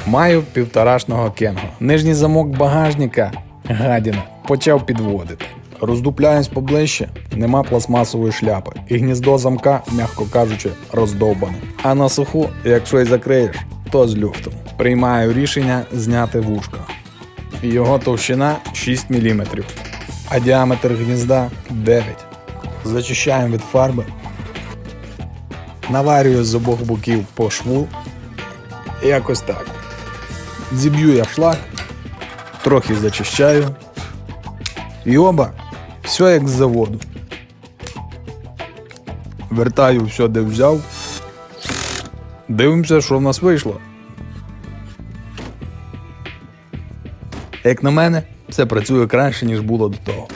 Маю півторашного кенго. Нижній замок багажника, гадіна, почав підводити. Роздупляємось поближче, нема пластмасової шляпи. І гніздо замка, м'яко кажучи, роздовбане. А на суху, якщо й закриєш, то з люфтом. Приймаю рішення зняти вушко. Його товщина 6 мм, а діаметр гнізда 9. Зачищаємо від фарби. Наварюю з обох боків по шву. Якось так. Зіб'ю я шлак, трохи зачищаю. І оба, все як з заводу. Вертаю все, де взяв. Дивимося, що в нас вийшло. Як на мене, все працює краще, ніж було до того.